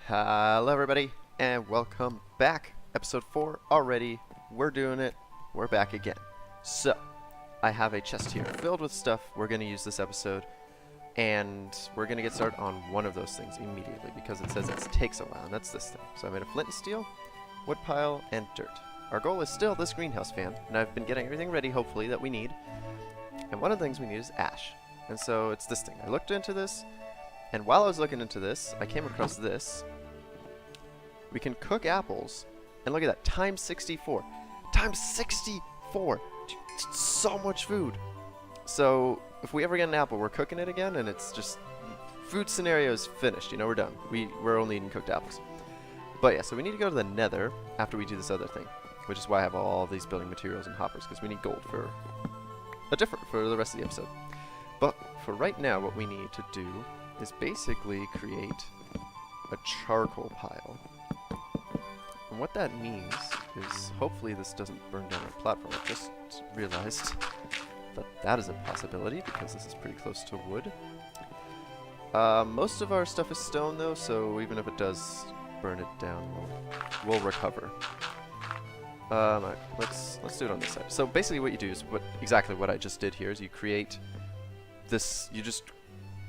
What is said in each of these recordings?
Hello everybody, and welcome back. Episode 4 already. We're doing it. We're back again. So, I have a chest here filled with stuff we're going to use this episode, and we're going to get started on one of those things immediately because it says it takes a while, and that's this thing. So I made a flint and steel, wood pile, and dirt. Our goal is still this greenhouse fan, and I've been getting everything ready, hopefully, that we need. And one of the things we need is ash. And so it's this thing. I looked into this, and while I was looking into this, I came across this. We can cook apples, and look at that, times 64. Times 64! It's so much food! So, if we ever get an apple, we're cooking it again, and it's just, food scenario is finished, you know, we're done. We're only eating cooked apples. But yeah, so we need to go to the nether after we do this other thing, which is why I have all these building materials and hoppers, because we need gold for the rest of the episode. But for right now, what we need to do is basically create a charcoal pile. And what that means is, hopefully this doesn't burn down our platform. I just realized that that is a possibility, because this is pretty close to wood. Most of our stuff is stone though, so even if it does burn it down, we'll recover. Alright, let's do it on this side. So basically what you do is exactly what I just did here is you create this, you just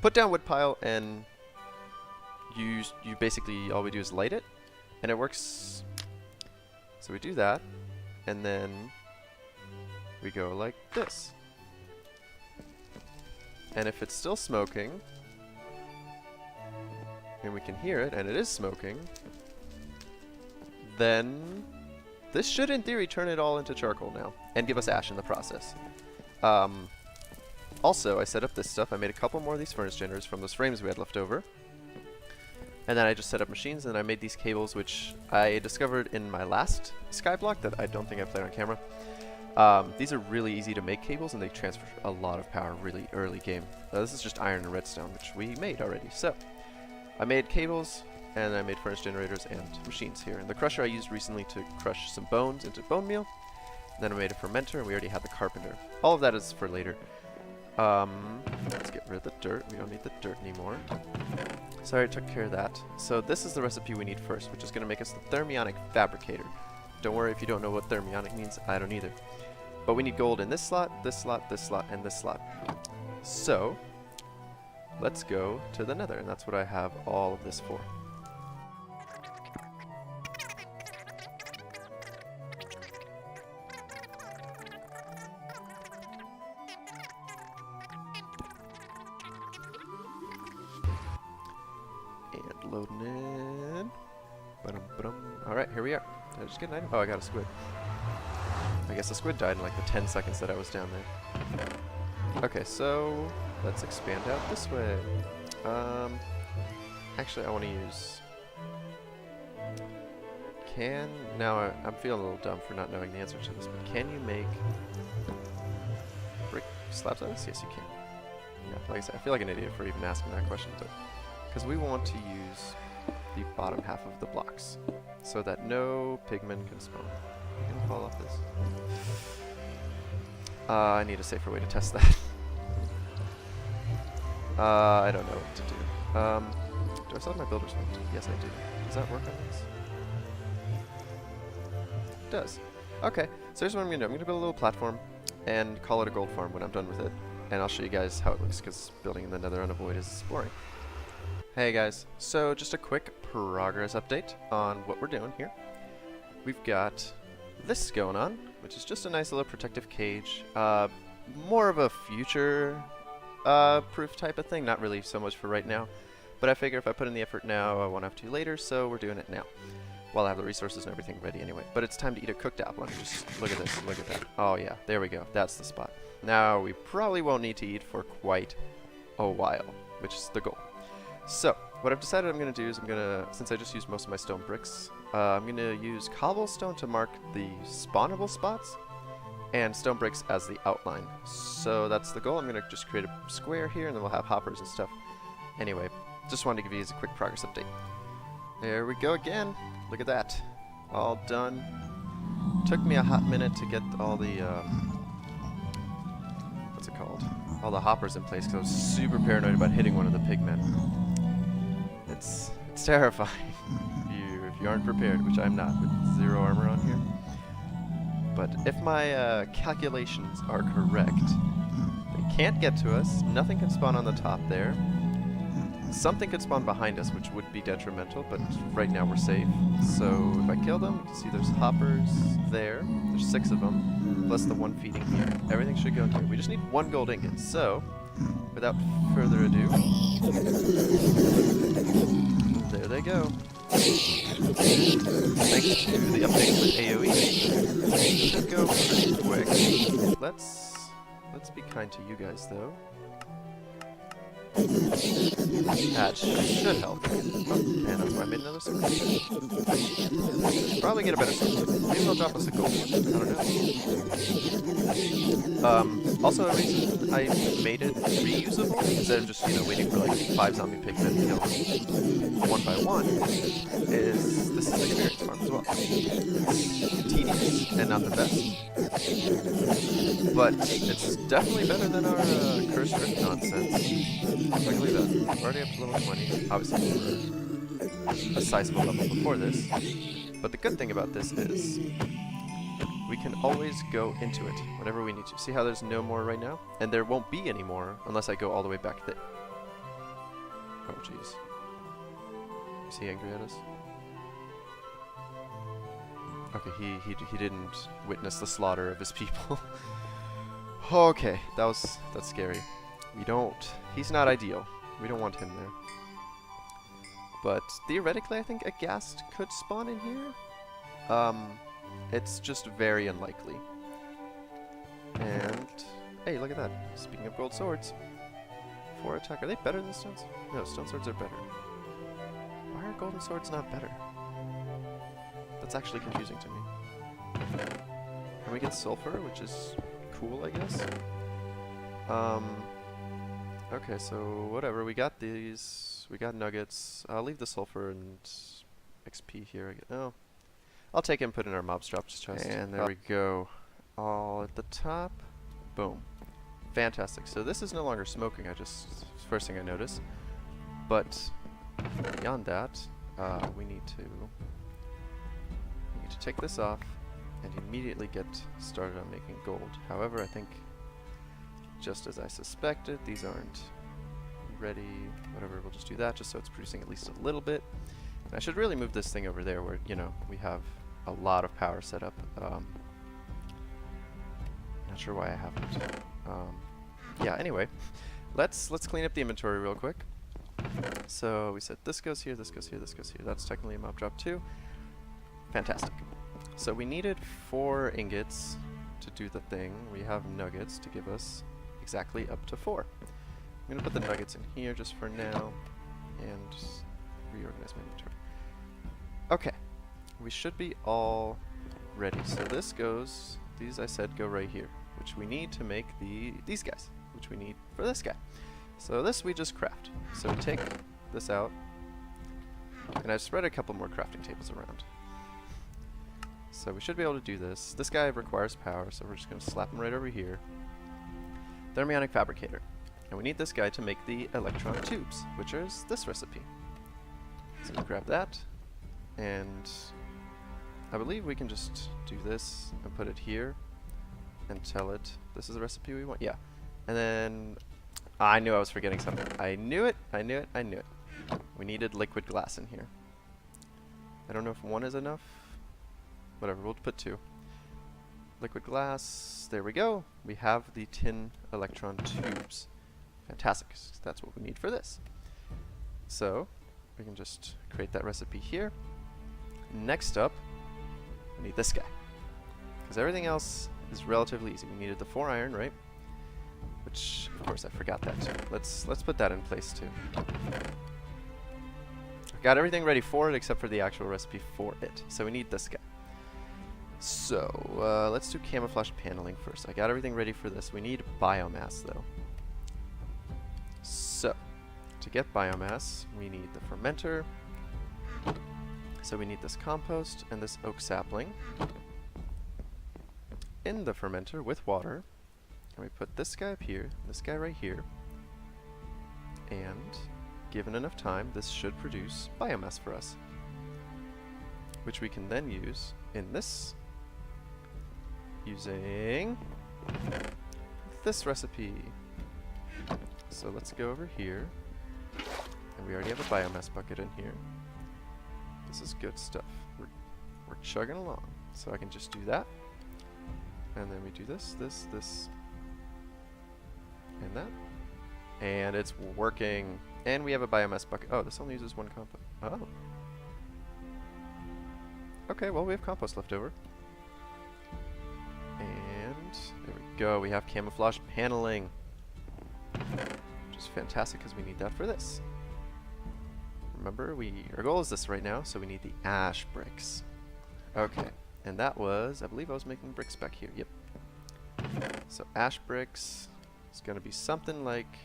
put down wood pile, and you basically, all we do is light it, and it works. So we do that, and then we go like this. And if it's still smoking, and we can hear it, and it is smoking, then this should, in theory, turn it all into charcoal now, and give us ash in the process. Also, I set up this stuff. I made a couple more of these furnace generators from those frames we had left over. And then I just set up machines, and I made these cables, which I discovered in my last skyblock that I don't think I played on camera. These are really easy to make cables, and they transfer a lot of power really early game. This is just iron and redstone, which we made already. So, I made cables, and I made furnace generators and machines here. And the crusher I used recently to crush some bones into bone meal. Then I made a fermenter, and we already had the carpenter. All of that is for later. Let's get rid of the dirt. We don't need the dirt anymore. So I already took care of that. So this is the recipe we need first, which is going to make us the thermionic fabricator. Don't worry if you don't know what thermionic means. I don't either. But we need gold in this slot, this slot, this slot, and this slot. So let's go to the nether, and that's what I have all of this for. And loading in. Alright, here we are. Did I just get an item? Oh, I got a squid. I guess the squid died in like the 10 seconds that I was down there. Okay, so let's expand out this way. Actually, I want to use... Now I'm feeling a little dumb for not knowing the answer to this, but can you make brick slabs out of this? Yes, you can. Yeah, like I said, I feel like an idiot for even asking that question, but because we want to use the bottom half of the blocks so that no pigmen can spawn. You can fall off this. I need a safer way to test that. I don't know what to do. Do I still have my builder's flint? Yes, I do. Does that work on this? It does. Okay, so here's what I'm going to do. I'm going to build a little platform and call it a gold farm when I'm done with it. And I'll show you guys how it looks, because building in the nether on a void is boring. Hey guys, so just a quick progress update on what we're doing here. We've got this going on, which is just a nice little protective cage. More of a future proof type of thing, not really so much for right now. But I figure if I put in the effort now, I won't have to later, so we're doing it now. While I have the resources and everything ready anyway. But it's time to eat a cooked apple. I mean, just look at this, look at that. Oh yeah, there we go, that's the spot. Now we probably won't need to eat for quite a while, which is the goal. So, what I've decided I'm going to do is since I just used most of my stone bricks, I'm going to use cobblestone to mark the spawnable spots, and stone bricks as the outline. So that's the goal. I'm going to just create a square here, and then we'll have hoppers and stuff. Anyway, just wanted to give you guys a quick progress update. There we go again. Look at that. All done. Took me a hot minute to get all the, what's it called? All the hoppers in place, because I was super paranoid about hitting one of the pigmen. It's It's terrifying if you aren't prepared, which I'm not with 0 armor on here. But if my calculations are correct, they can't get to us. Nothing can spawn on the top there. Something could spawn behind us, which would be detrimental, but right now we're safe. So if I kill them, you can see there's hoppers there. There's 6 of them, plus the 1 feeding here. Everything should go in here. We just need 1 gold ingot. So, without further ado, there they go. Thanks to the update with AoE, it should go pretty quick. Let's be kind to you guys, though. That should help. Oh, man, that's why I made another sword. Probably get a better sword. Maybe they'll drop us a gold. I don't know. Also, a reason I made it reusable, instead of just, you know, waiting for like 5 zombie pigmen to kill them 1 by 1, is this is an experience farm as well. It's tedious and not the best. But it's definitely better than our curse drift nonsense. Like, look at that. We're already up to level 20. Obviously, we're a sizable level before this. But the good thing about this is we can always go into it whenever we need to. See how there's no more right now? And there won't be any more unless I go all the way back there. Oh, jeez. Is he angry at us? Okay, he didn't witness the slaughter of his people. Okay, that's scary. He's not ideal. We don't want him there. But theoretically, I think a ghast could spawn in here. It's just very unlikely. And, hey, look at that. Speaking of gold swords, 4 attack. Are they better than stones? No, stone swords are better. Why are golden swords not better? That's actually confusing to me. Can we get sulfur, which is cool, I guess? Okay, so whatever. We got these. We got nuggets. I'll leave the sulfur and XP here. Oh, I'll take it and put it in our mobs drops chest. And there we go. All at the top. Boom. Fantastic. So this is no longer smoking. First thing I noticed. But beyond that, we need to take this off and immediately get started on making gold. However, I think, just as I suspected, these aren't ready. Whatever, we'll just do that just so it's producing at least a little bit. And I should really move this thing over there where, you know, we have a lot of power set up. Not sure why I haven't. Yeah, anyway, let's clean up the inventory real quick. So we said this goes here, this goes here, this goes here. That's technically a mob drop too. Fantastic. So we needed 4 ingots to do the thing. We have nuggets to give us exactly up to 4. I'm going to put the nuggets in here just for now and reorganize my inventory. Okay, we should be all ready. So this goes, these I said go right here, which we need to make these guys, which we need for this guy. So this we just craft. So we take this out, and I've spread a couple more crafting tables around. So we should be able to do this. This guy requires power, so we're just going to slap him right over here. Thermionic Fabricator. And we need this guy to make the electron tubes, which is this recipe. So we grab that, and I believe we can just do this and put it here and tell it this is the recipe we want. Yeah. And then I knew I was forgetting something. I knew it. We needed liquid glass in here. I don't know if 1 is enough. Whatever, we'll put 2. Liquid glass, there we go. We have the tin electron tubes. Fantastic, that's what we need for this. So, we can just create that recipe here. Next up, we need this guy. Because everything else is relatively easy. We needed the 4 iron, right? Which, of course, I forgot that too. Let's put that in place too. I've got everything ready for it except for the actual recipe for it. So we need this guy. So, let's do camouflage paneling first. I got everything ready for this. We need biomass, though. So, to get biomass, we need the fermenter. So we need this compost and this oak sapling in the fermenter with water. And we put this guy up here, this guy right here, and given enough time, this should produce biomass for us, which we can then use in this using this recipe. So let's go over here, and we already have a biomass bucket in here. This is good stuff. We're chugging along. So I can just do that, and then we do this, and that, and it's working. And we have a biomass bucket. Oh, this only uses one compost. Oh. Okay, well, we have compost left over. And there we go. We have camouflage paneling, which is fantastic because we need that for this. Remember, our goal is this right now, so we need the ash bricks. Okay, and that was, I believe I was making bricks back here. Yep. So ash bricks is going to be something like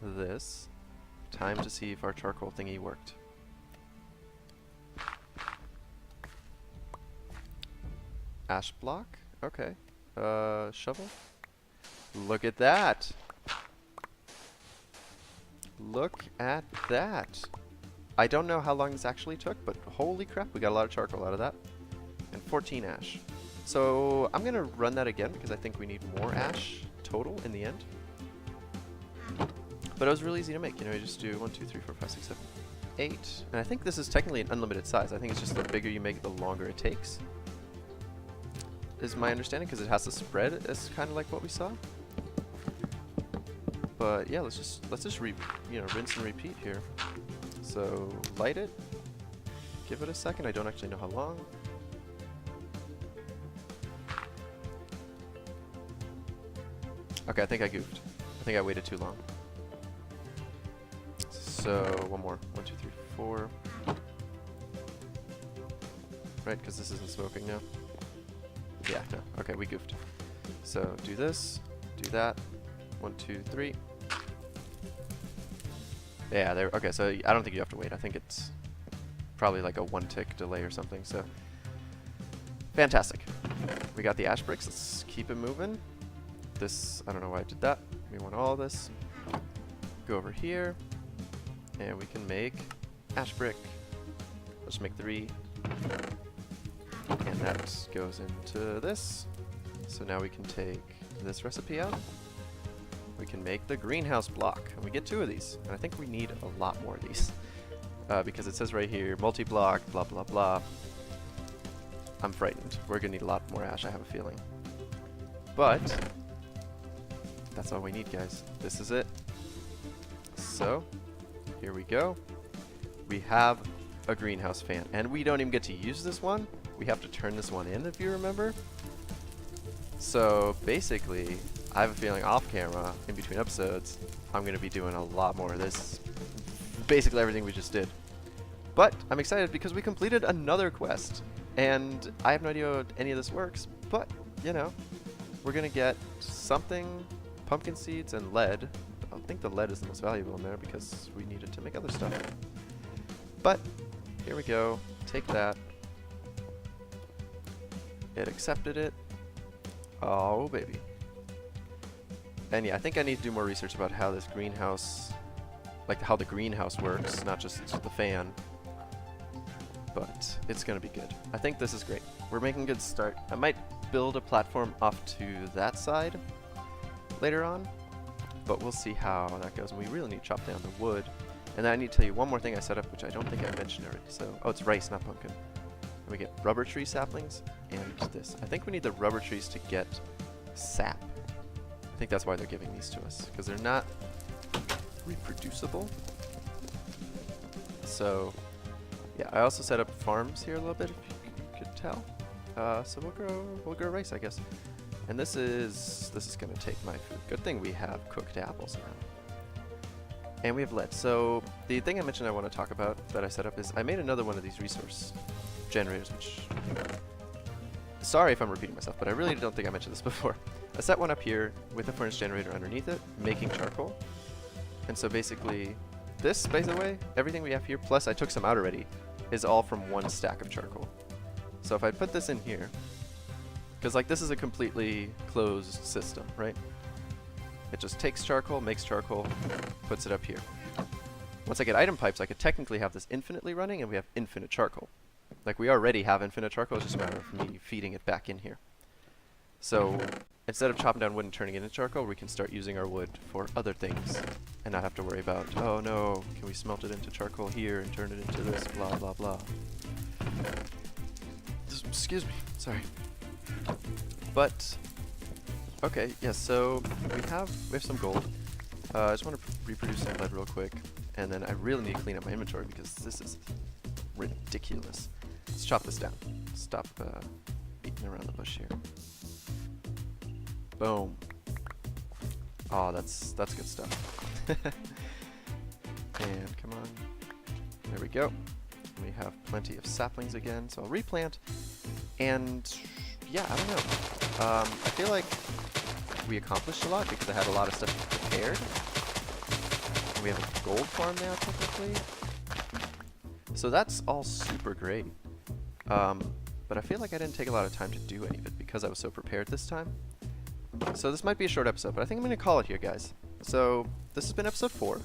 this. Time to see if our charcoal thingy worked. Ash block? Okay. Shovel? Look at that! Look at that! I don't know how long this actually took, but holy crap, we got a lot of charcoal out of that. And 14 ash. So I'm gonna run that again because I think we need more ash total in the end. But it was really easy to make. You know, you just do 1, 2, 3, 4, 5, 6, 7, 8. And I think this is technically an unlimited size. I think it's just the bigger you make it, the longer it takes, is my understanding, because it has to spread as kind of like what we saw. But yeah, let's just rinse and repeat here. So light it, give it a second. I don't actually know how long. Okay, I think I goofed. I think I waited too long. So one more. 1, 2, 3, 4. Right, because this isn't smoking now. Yeah, no. Okay, we goofed. So do this, do that. 1, 2, 3. Yeah, there. Okay, so I don't think you have to wait. I think it's probably like a 1 tick delay or something. So fantastic. We got the ash bricks. Let's keep it moving. This, I don't know why I did that. We want all this. Go over here, and we can make ash brick. Let's make 3. And that goes into this. So now we can take this recipe out. We can make the greenhouse block. And we get 2 of these. And I think we need a lot more of these. Because it says right here, multi-block, blah, blah, blah. I'm frightened. We're going to need a lot more ash, I have a feeling. But that's all we need, guys. This is it. So here we go. We have a greenhouse fan. And we don't even get to use this one. We have to turn this one in, if you remember. So basically, I have a feeling off camera, in between episodes, I'm going to be doing a lot more of this. Basically everything we just did. But I'm excited because we completed another quest. And I have no idea how any of this works, but, you know, we're going to get something, pumpkin seeds and lead. I think the lead is the most valuable in there because we need it to make other stuff. But here we go. Take that. It accepted it. Oh, baby. And yeah, I think I need to do more research about how this greenhouse, like how the greenhouse works, not just the fan. But it's going to be good. I think this is great. We're making a good start. I might build a platform off to that side later on, but we'll see how that goes. And we really need to chop down the wood. And then I need to tell you one more thing I set up, which I don't think I mentioned already. So, oh, it's rice, not pumpkin. And we get rubber tree saplings and this. I think we need the rubber trees to get sap. I think that's why they're giving these to us, because they're not reproducible. So yeah, I also set up farms here a little bit, if you could tell. So we'll grow rice, I guess. And this is gonna take my food. Good thing we have cooked apples now. And we have lead. So the thing I mentioned I want to talk about that I set up is I made another one of these resource generators, which, sorry if I'm repeating myself, but I really don't think I mentioned this before. I set one up here with a furnace generator underneath it, making charcoal. And so basically, this, by the way, everything we have here, plus I took some out already, is all from one stack of charcoal. So if I put this in here, because like this is a completely closed system, right? It just takes charcoal, makes charcoal, puts it up here. once I get item pipes, I could technically have this infinitely running, and we have infinite charcoal. Like, we already have infinite charcoal, it's just a matter of me feeding it back in here. So, instead of chopping down wood and turning it into charcoal, we can start using our wood for other things, and not have to worry about, oh no, can we smelt it into charcoal here and turn it into this, blah blah blah. Excuse me, sorry. But, okay, yeah, so we have some gold. I just want to reproduce some lead real quick, and then I really need to clean up my inventory because this is ridiculous. Let's chop this down. Stop beating around the bush here. Boom. Oh, that's good stuff. And come on. There we go. We have plenty of saplings again, so I'll replant. And yeah, I don't know. I feel like we accomplished a lot because I had a lot of stuff prepared. And we have a gold farm now, technically. So that's all super great. But I feel like I didn't take a lot of time to do any of it because I was so prepared this time. So this might be a short episode, but I think I'm going to call it here, guys. So this has been episode 4.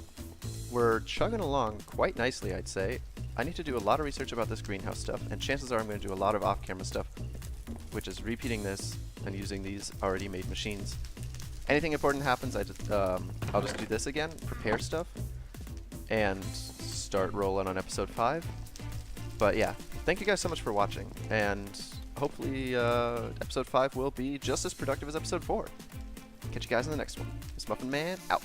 We're chugging along quite nicely, I'd say. I need to do a lot of research about this greenhouse stuff, and chances are I'm going to do a lot of off-camera stuff, which is repeating this and using these already made machines. Anything important happens, I'll just do this again, prepare stuff, and start rolling on episode 5. But yeah, thank you guys so much for watching, and hopefully episode 5 will be just as productive as episode 4. Catch you guys in the next one. MsMuffinMan out.